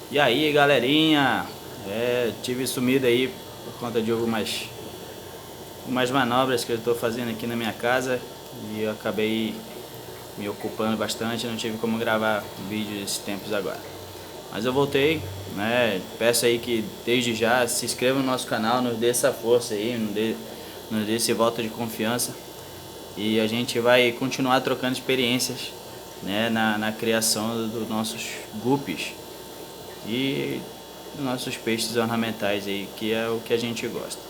E aí, galerinha, tive sumido aí por conta de umas manobras que eu estou fazendo aqui na minha casa e eu acabei me ocupando bastante, não tive como gravar vídeo esses tempos agora. Mas eu voltei, né? Peço aí que desde já se inscreva no nosso canal, nos dê essa força aí, nos dê esse voto de confiança e a gente vai continuar trocando experiências, né, na criação dos nossos guppies e nossos peixes ornamentais aí, que é o que a gente gosta,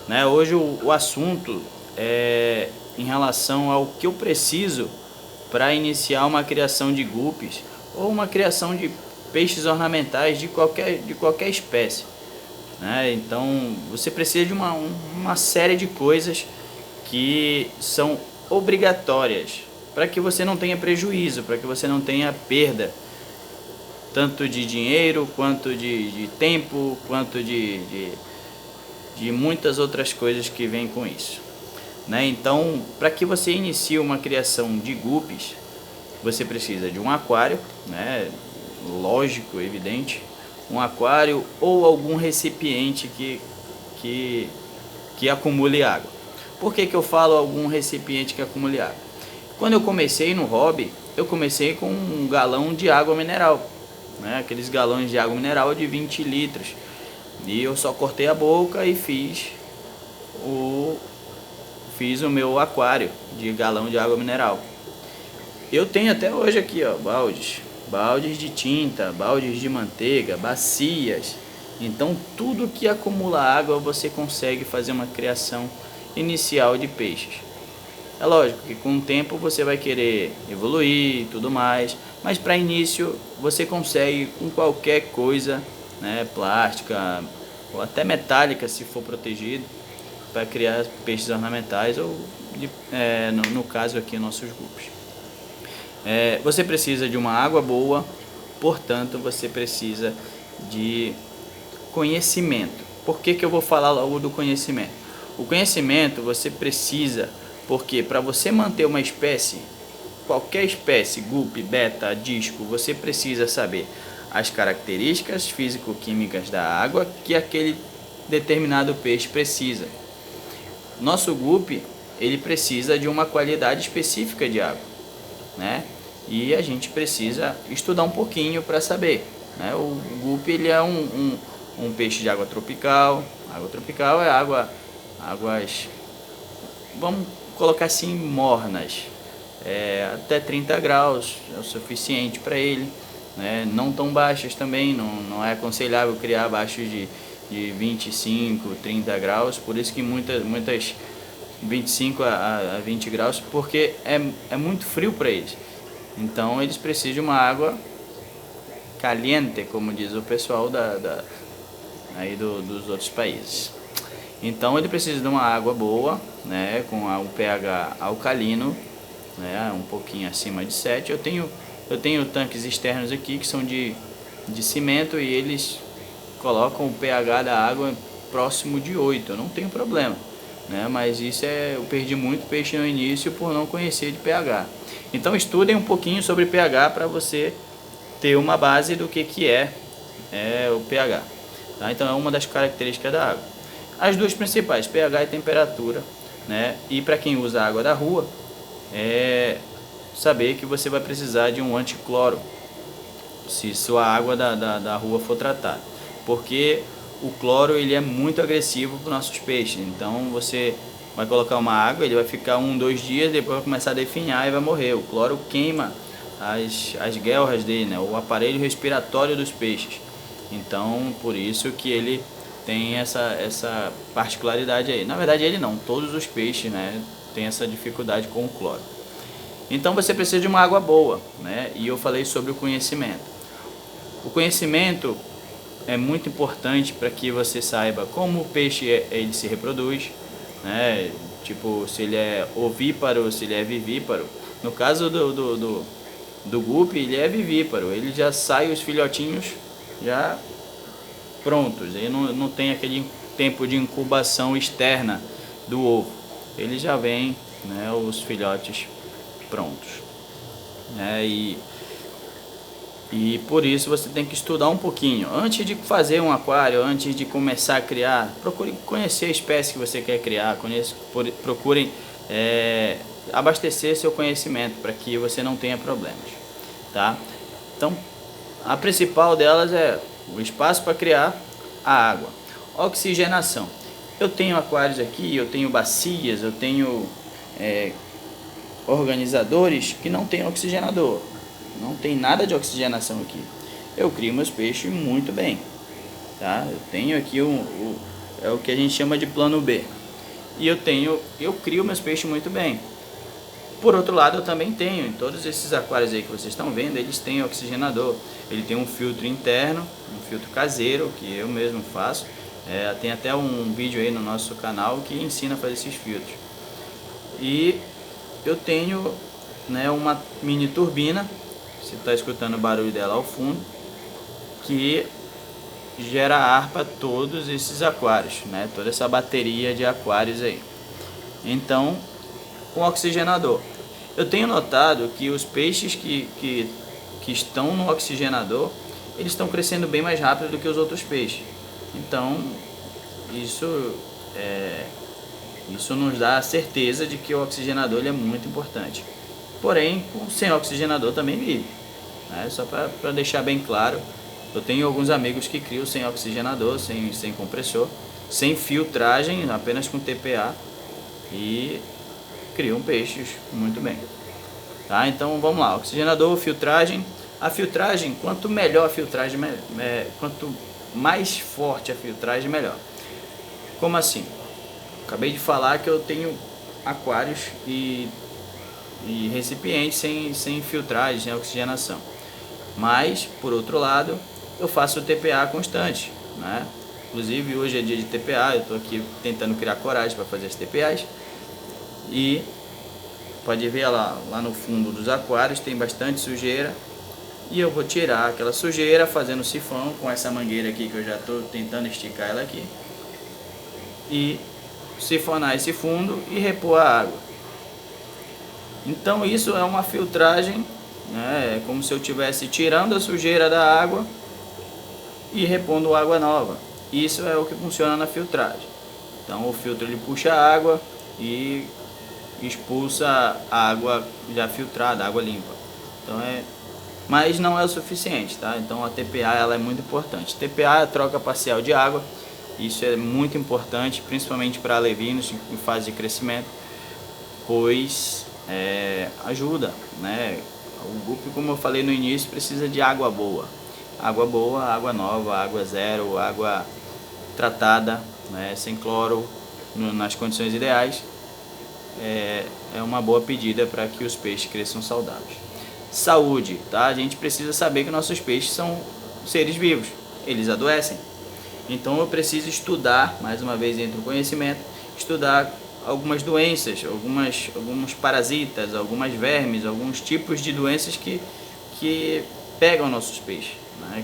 né? Hoje o assunto é em relação ao que eu preciso para iniciar uma criação de guppies ou uma criação de peixes ornamentais de qualquer espécie, né? Então você precisa de uma série de coisas que são obrigatórias para que você não tenha prejuízo, para que você não tenha perda, tanto de dinheiro, quanto de tempo, quanto de muitas outras coisas que vêm com isso, né? Então, para que você inicie uma criação de guppies, você precisa de um aquário, né? Lógico, evidente, um aquário ou algum recipiente que acumule água. Por que eu falo algum recipiente que acumule água? Quando eu comecei no hobby, eu comecei com um galão de água mineral, né? Aqueles galões de água mineral de 20 litros. E eu só cortei a boca e fiz o meu aquário de galão de água mineral. Eu tenho até hoje aqui, ó, baldes de tinta, baldes de manteiga, bacias. Então tudo que acumula água você consegue fazer uma criação inicial de peixes. É lógico que com o tempo você vai querer evoluir e tudo mais, mas para início você consegue com qualquer coisa, né, plástica ou até metálica, se for protegido, para criar peixes ornamentais ou no caso aqui nossos guppies. Você precisa de uma água boa, portanto você precisa de conhecimento. Por que eu vou falar logo do conhecimento? O conhecimento você precisa porque para você manter uma espécie, qualquer espécie, guppy, beta, disco, você precisa saber as características físico-químicas da água que aquele determinado peixe precisa. Nosso guppy, ele precisa de uma qualidade específica de água, né? E a gente precisa estudar um pouquinho para saber, né? O guppy, ele é um peixe de água tropical. Água tropical é águas, vamos colocar assim, mornas, até 30 graus é o suficiente para ele, né? Não tão baixas também, não é aconselhável criar abaixo de 25, 30 graus, por isso que muitas 25 a 20 graus, porque é muito frio para eles. Então eles precisam de uma água caliente, como diz o pessoal aí dos outros países. Então ele precisa de uma água boa, né, com o pH alcalino, né, um pouquinho acima de 7. Eu tenho tanques externos aqui que são de cimento e eles colocam o pH da água próximo de 8. Eu não tenho problema, né, mas eu perdi muito peixe no início por não conhecer de pH. Então estudem um pouquinho sobre pH para você ter uma base do que é o pH, tá? Então é uma das características da água. As duas principais, pH e temperatura, né? E para quem usa água da rua, saber que você vai precisar de um anticloro se sua água da rua for tratada, porque o cloro ele é muito agressivo para os nossos peixes. Então você vai colocar uma água, ele vai ficar 2 dias, depois vai começar a definhar e vai morrer. O cloro queima as guelras dele, né? O aparelho respiratório dos peixes. Então por isso que ele tem essa particularidade aí. Na verdade ele não, todos os peixes, né, tem essa dificuldade com o cloro. Então você precisa de uma água boa, né? E eu falei sobre o conhecimento. O conhecimento é muito importante para que você saiba como o peixe ele se reproduz, né? Tipo, se ele é ovíparo, se ele é vivíparo. No caso do guppy, ele é vivíparo, ele já sai os filhotinhos já prontos, ele não tem aquele tempo de incubação externa do ovo, ele já vem, né, os filhotes prontos, né? E E por isso você tem que estudar um pouquinho. Antes de fazer um aquário, antes de começar a criar, procure conhecer a espécie que você quer criar, procurem abastecer seu conhecimento para que você não tenha problemas, tá? Então, a principal delas é o espaço para criar, a água, oxigenação. Eu tenho aquários aqui, eu tenho bacias, eu tenho organizadores que não tem oxigenador. Não tem nada de oxigenação aqui. Eu crio meus peixes muito bem, tá? Eu tenho aqui é o que a gente chama de plano B. E eu crio meus peixes muito bem. Por outro lado, eu também tenho, em todos esses aquários aí que vocês estão vendo, eles têm oxigenador. Ele tem um filtro interno, um filtro caseiro, que eu mesmo faço. Tem até um vídeo aí no nosso canal que ensina a fazer esses filtros. E eu tenho, né, uma mini turbina. Você está escutando o barulho dela ao fundo, que gera ar para todos esses aquários, né? Toda essa bateria de aquários aí. Então, com oxigenador. Eu tenho notado que os peixes que estão no oxigenador, eles estão crescendo bem mais rápido do que os outros peixes. Então, isso nos dá a certeza de que o oxigenador ele é muito importante. Porém, sem oxigenador também vive, né? Só para deixar bem claro, eu tenho alguns amigos que criam sem oxigenador, sem compressor, sem filtragem, apenas com TPA, e criam peixes muito bem, tá? Então vamos lá, oxigenador, filtragem. A filtragem, quanto melhor a filtragem, quanto mais forte a filtragem, melhor. Como assim? Acabei de falar que eu tenho aquários e recipientes sem filtragem, sem oxigenação. Mas, por outro lado, eu faço o TPA constante, né? Inclusive, hoje é dia de TPA, eu estou aqui tentando criar coragem para fazer as TPAs. E pode ver lá no fundo dos aquários tem bastante sujeira. E eu vou tirar aquela sujeira fazendo sifão com essa mangueira aqui, que eu já estou tentando esticar ela aqui. E sifonar esse fundo e repor a água. Então isso é uma filtragem, né? É como se eu estivesse tirando a sujeira da água e repondo água nova. Isso é o que funciona na filtragem. Então o filtro ele puxa a água e expulsa a água já filtrada, água limpa. Então mas não é o suficiente, tá? Então a TPA ela é muito importante. TPA é a troca parcial de água. Isso é muito importante, principalmente para alevinos em fase de crescimento, pois ajuda, né? O grupo, como eu falei no início, precisa de água boa, água nova, água zero, água tratada, né? Sem cloro, nas condições ideais. É uma boa pedida para que os peixes cresçam saudáveis. Saúde, tá? A gente precisa saber que nossos peixes são seres vivos, eles adoecem. Então eu preciso estudar, mais uma vez entra o conhecimento, estudar algumas doenças, alguns parasitas, algumas vermes, alguns tipos de doenças que pegam nossos peixes, né?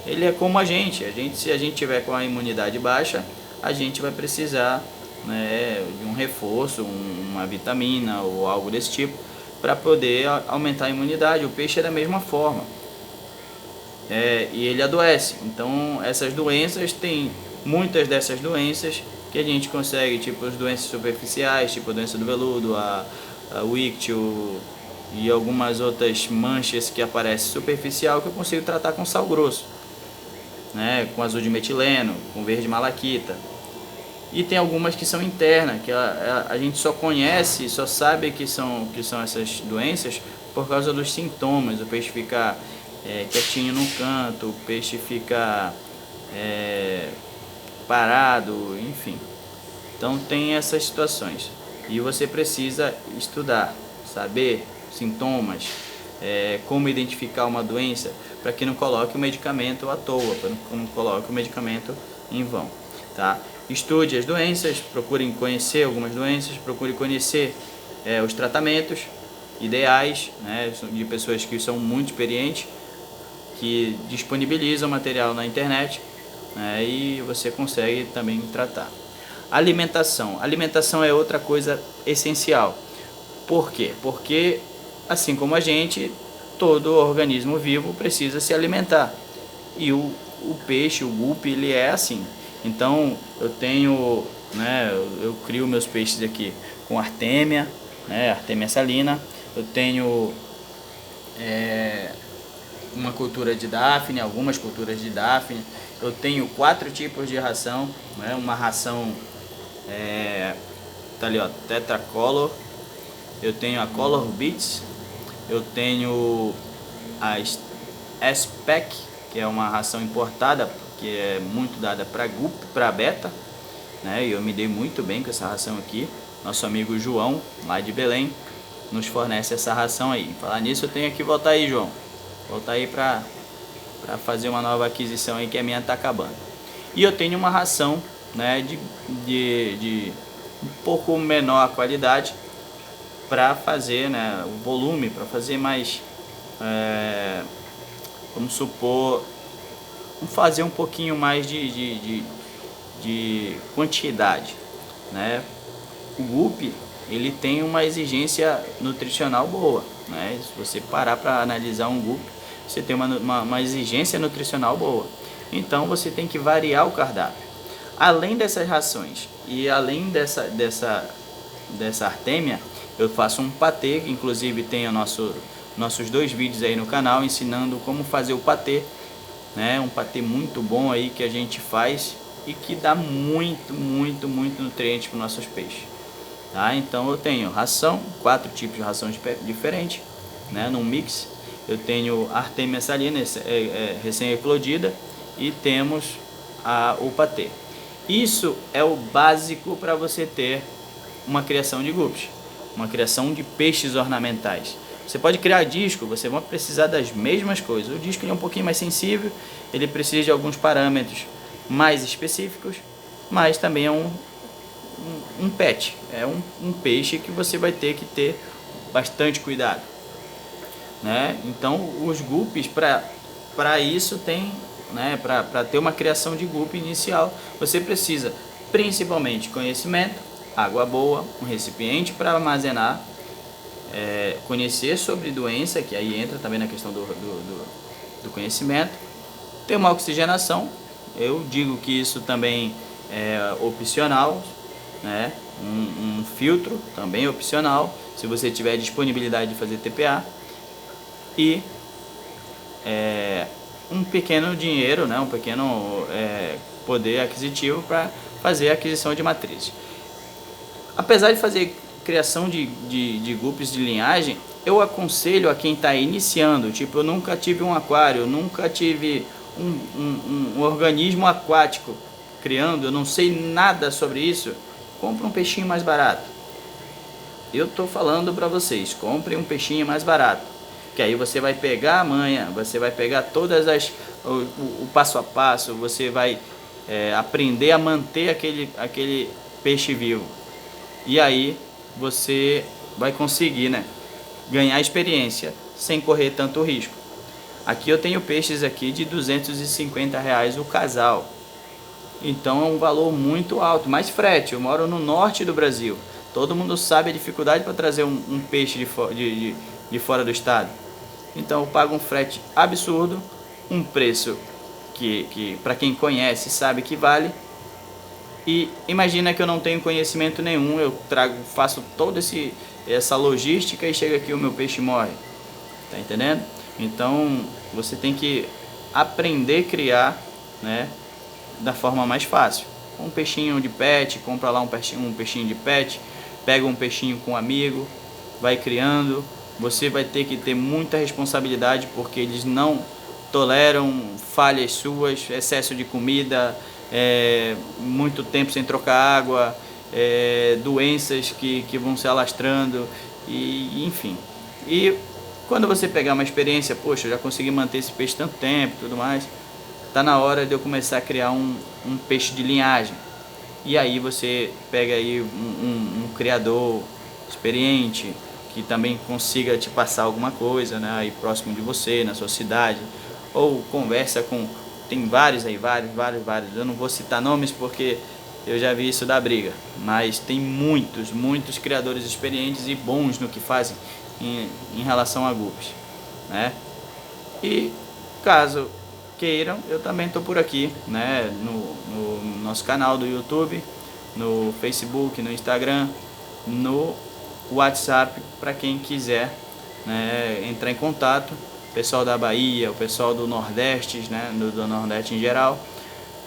Ele é como a gente, se a gente tiver com a imunidade baixa, a gente vai precisar, né, de um reforço, uma vitamina ou algo desse tipo, para poder aumentar a imunidade. O peixe é da mesma forma. E ele adoece. Então essas doenças, tem muitas dessas doenças que a gente consegue, tipo as doenças superficiais, tipo a doença do veludo, a ictio e algumas outras manchas que aparecem superficial, que eu consigo tratar com sal grosso, né, com azul de metileno, com verde malaquita. E tem algumas que são internas, que a gente só conhece, só sabe que são essas doenças por causa dos sintomas. O peixe fica quietinho no canto, o peixe fica parado, enfim. Então tem essas situações. E você precisa estudar, saber sintomas, como identificar uma doença, para que não coloque o medicamento à toa, para que não coloque o medicamento em vão, tá? Estude as doenças, procure conhecer algumas doenças, procure conhecer os tratamentos ideais, né, de pessoas que são muito experientes, que disponibilizam material na internet, né, e você consegue também tratar. Alimentação. Alimentação é outra coisa essencial. Por quê? Porque, assim como a gente, todo organismo vivo precisa se alimentar. E o peixe, o guppy, ele é assim. Então eu tenho, né, eu crio meus peixes aqui com artêmia, né, artêmia salina. Eu tenho uma cultura de Daphne, algumas culturas de Daphne. Eu tenho 4 tipos de ração, né, uma ração tá ali, ó, Tetracolor. Eu tenho a Color Beats, eu tenho a S-Pack, que é uma ração importada, que é muito dada para guppy, para beta, né? E eu me dei muito bem com essa ração aqui. Nosso amigo João, lá de Belém, nos fornece essa ração aí. Falar nisso, eu tenho que voltar aí, João. Voltar aí para fazer uma nova aquisição aí, que a minha tá acabando. E eu tenho uma ração, né, de um pouco menor qualidade, para fazer, né, o volume, para fazer mais, vamos supor, fazer um pouquinho mais de quantidade, né? O guppy, ele tem uma exigência nutricional boa, né? Se você parar para analisar um guppy, você tem uma exigência nutricional boa. Então você tem que variar o cardápio. Além dessas rações e além dessa artêmia, eu faço um patê, inclusive tem nossos 2 vídeos aí no canal ensinando como fazer o patê, né? Um patê muito bom aí que a gente faz e que dá muito nutriente para os nossos peixes, tá? Então eu tenho ração, 4 tipos de ração diferentes, né? Num mix. Eu tenho artêmia salina, recém-eclodida, e temos o patê. Isso é o básico para você ter uma criação de guppies, uma criação de peixes ornamentais. Você pode criar disco, você vai precisar das mesmas coisas. O disco ele é um pouquinho mais sensível, ele precisa de alguns parâmetros mais específicos, mas também é um pet, é um peixe que você vai ter que ter bastante cuidado, né? Então os guppies, para isso tem, né, para ter uma criação de guppy inicial, você precisa principalmente conhecimento, água boa, um recipiente para armazenar, conhecer sobre doença, que aí entra também na questão do conhecimento, ter uma oxigenação. Eu digo que isso também é opcional, né? Um filtro também é opcional, se você tiver disponibilidade de fazer TPA, e um pequeno dinheiro, né? Um pequeno poder aquisitivo para fazer a aquisição de matrizes. Apesar de fazer criação de guppies de linhagem, eu aconselho a quem está iniciando, tipo, eu nunca tive um aquário, eu nunca tive um organismo aquático criando, eu não sei nada sobre isso, compre um peixinho mais barato. Eu estou falando para vocês, compre um peixinho mais barato, que aí você vai pegar a manha, você vai pegar todas o passo a passo, você vai aprender a manter aquele peixe vivo. E aí você vai conseguir, né, ganhar experiência sem correr tanto risco. Aqui eu tenho peixes aqui de R$250 o casal. Então é um valor muito alto, mais frete. Eu moro no norte do Brasil. Todo mundo sabe a dificuldade para trazer um peixe de fora do estado. Então eu pago um frete absurdo, um preço que para quem conhece sabe que vale. E imagina que eu não tenho conhecimento nenhum, eu faço toda essa logística e chega aqui o meu peixe morre. Tá entendendo? Então você tem que aprender a criar, né, da forma mais fácil. Um peixinho de pet, compra lá um peixinho de pet, pega um peixinho com um amigo, vai criando. Você vai ter que ter muita responsabilidade, porque eles não toleram falhas suas, excesso de comida, muito tempo sem trocar água, doenças que vão se alastrando, e enfim. E quando você pegar uma experiência, poxa, eu já consegui manter esse peixe tanto tempo e tudo mais, tá na hora de eu começar a criar um peixe de linhagem. E aí você pega aí um criador experiente, que também consiga te passar alguma coisa, né, aí próximo de você, na sua cidade, ou conversa com, tem vários aí, vários, eu não vou citar nomes porque eu já vi isso da briga, mas tem muitos criadores experientes e bons no que fazem em relação a guppies, né? E caso queiram, eu também estou por aqui, né? No nosso canal do YouTube, no Facebook, no Instagram, no WhatsApp, para quem quiser, né, entrar em contato. O pessoal da Bahia, o pessoal do Nordeste, né, do Nordeste em geral,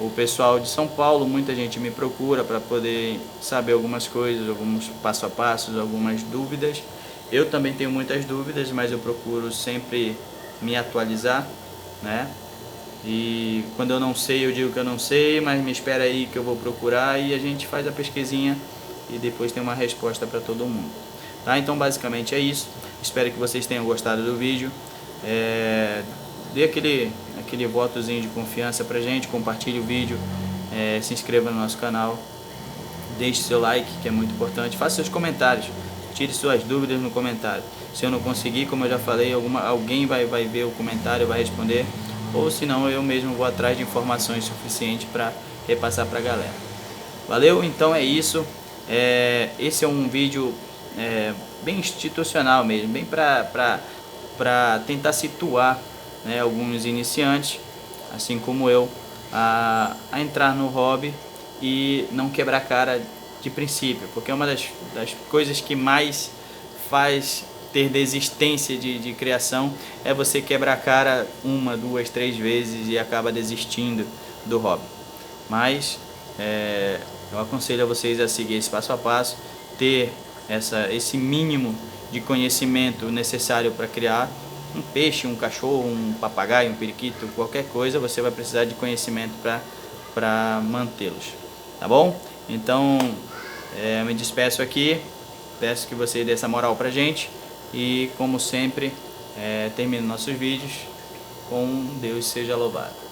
o pessoal de São Paulo, muita gente me procura para poder saber algumas coisas, alguns passo a passos, algumas dúvidas. Eu também tenho muitas dúvidas, mas eu procuro sempre me atualizar, né? E quando eu não sei, eu digo que eu não sei, mas me espera aí que eu vou procurar, e a gente faz a pesquisinha e depois tem uma resposta para todo mundo. Tá? Então basicamente é isso. Espero que vocês tenham gostado do vídeo. Dê aquele votozinho de confiança pra gente, compartilhe o vídeo, se inscreva no nosso canal, deixe seu like, que é muito importante, faça seus comentários, tire suas dúvidas no comentário. Se eu não conseguir, como eu já falei, alguém vai ver o comentário, vai responder, ou se não, eu mesmo vou atrás de informações suficientes para repassar para a galera. Valeu? Então é isso. Esse é um vídeo bem institucional mesmo, bem para tentar situar, né, alguns iniciantes, assim como eu, a entrar no hobby e não quebrar cara de princípio, porque é uma das coisas que mais faz ter desistência de criação é você quebrar a cara 1, 2, 3 vezes e acaba desistindo do hobby. Mas eu aconselho a vocês a seguir esse passo a passo, ter esse mínimo de conhecimento necessário para criar um peixe, um cachorro, um papagaio, um periquito, qualquer coisa, você vai precisar de conhecimento para mantê-los, tá bom? Então, me despeço aqui, peço que você dê essa moral pra gente e, como sempre, termino nossos vídeos com Deus seja louvado.